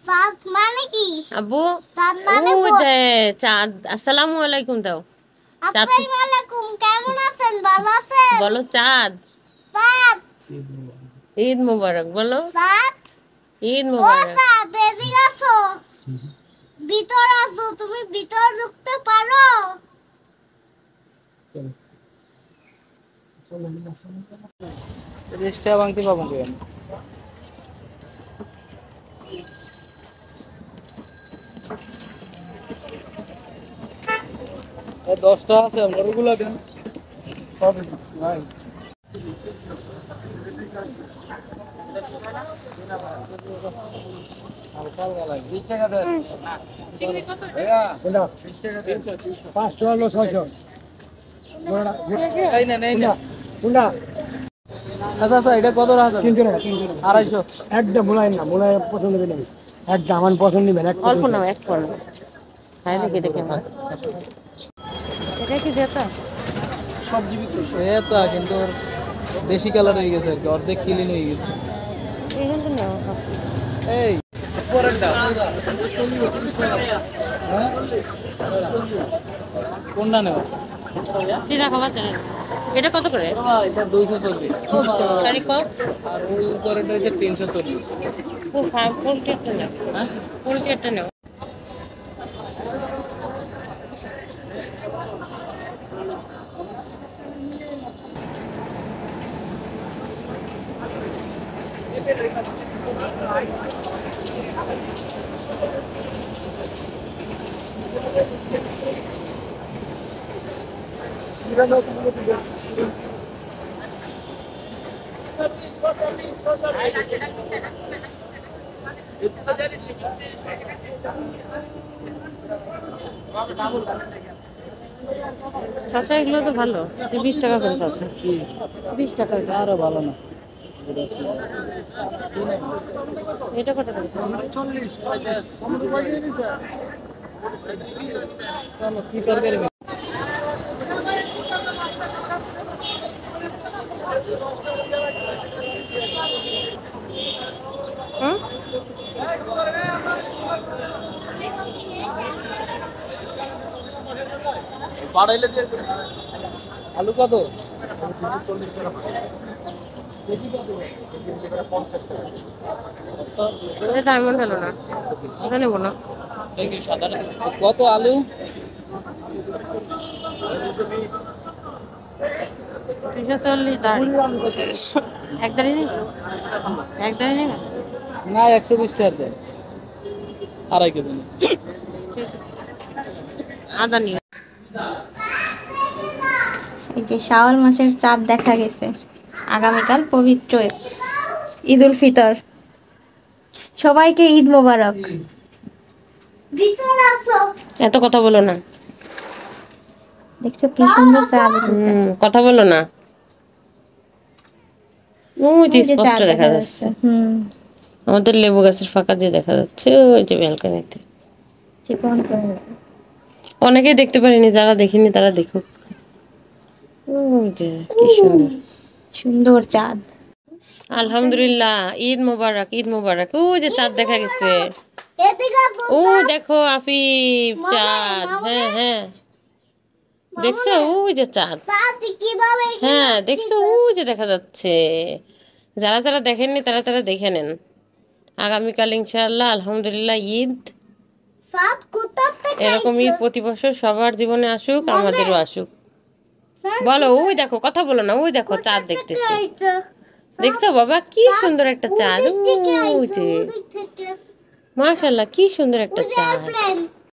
চাঁদ মানে কি আব্বু? চাঁদ মানে ও যে চাঁদ। আসসালামু আলাইকুম দাও। আসসালামু আলাইকুম, কেমন আছেন? ভালো আছেন? বলো চাঁদ। চাঁদ। ঈদ মোবারক বলো। চাঁদ। ঈদ ও মোবারক। চাঁদ, এদিকে আসো। ভিতর আসো, তুমি ভিতর ঢুকতে পারো? রেজিস্টার ভাঙতে পাবো কেন? 10টা আছে, ওগুলো দেন। ভাই $20 দেন। $5 হলো 600। এই না নেই না। আচ্ছা আচ্ছা, এটা কত আছে? 300 টাকা। 250 একদম মুলাই না, মুলাই পছন্দ নেই। একদম আমার পছন্দ নেবেন। অল্প নাও, এক ফোন খাই নাকি দেখে না। এটা কি যেটা সবজি বিক্রি এটা কিন্তু বেশি কালার হয়ে গেছে আর কি, অর্ধেক ক্লিন হয়ে গেছে। এইখান তো নাও। এই পরেরটা কোনটা নেব? এটা খাবার জানেন এটা কত করে? এটা 240 তারিখ কত? আর ওই উপরেটা হচ্ছে 340। ও পোলট্রিটা নাও। হ্যাঁ পোলট্রিটা নাও। শশা এগুলো তো ভালো। 20 টাকা করে শশা। 20 টাকা। আরো ভালো না। এটা কত করে? 40 কি তরকারি? হুম বাড়াইলে দিয়ে আলু কত? 40 টাকা। এটা ডায়মন্ড হলো না, এটা নেবো না। কত আলু? 340 দাঁড়ি। এক দাঁড়ি নেবে? এক দাঁড়ি নেবে? না 120 টাকা দেন, আড়াই কেজি। আদা নিয়ে। এই যে শাওয়াল মাছের চাঁদ দেখা গেছে। আগামীকাল পবিত্র ঈদ উল ফিতর। সবাইকে ঈদ মোবারক। ভিতর আসো। এত কথা বলো না। দেখছো কি সুন্দর চাঁদ উঠেছে। কথা বলো না। ওই যে এই যে স্পষ্ট চাঁদ দেখা যাচ্ছে। আমাদের লেবু গাছের ফাঁকা যে দেখা যাচ্ছে ওই যে ব্যালকনিতে। চিকন করে। অনেকেই দেখতে পারেনি, যারা দেখেনি তারা দেখুক। ওই যে কি সুন্দর সুন্দর চাঁদ। আলহামদুলিল্লাহ, ঈদ মোবারক, ঈদ মোবারক। ওই যে চাঁদ দেখা গেছে। এদিকে আসো। ও দেখো আফিফ চাঁদ। হ্যাঁ হ্যাঁ দেখছো ওই যে চাঁদ। চাঁদ কিভাবে? হ্যাঁ দেখছো ওই যে দেখা যাচ্ছে। যারা যারা দেখেননি তারা তারা দেখে নেন। আগামীকাল ইনশাআল্লাহ আলহামদুলিল্লাহ ঈদ। চাঁদ কোথা থেকে? এরকম ঈদ প্রতি বছর সবার জীবনে আসুক, আমাদেরও আসুক। বলো ওই দেখো, কথা বলো না। ওই দেখো চাঁদ দেখতেছি। দেখছো বাবা কি সুন্দর একটা চাঁদ। ওই যে মাশাআল্লাহ কি সুন্দর একটা চাঁদ।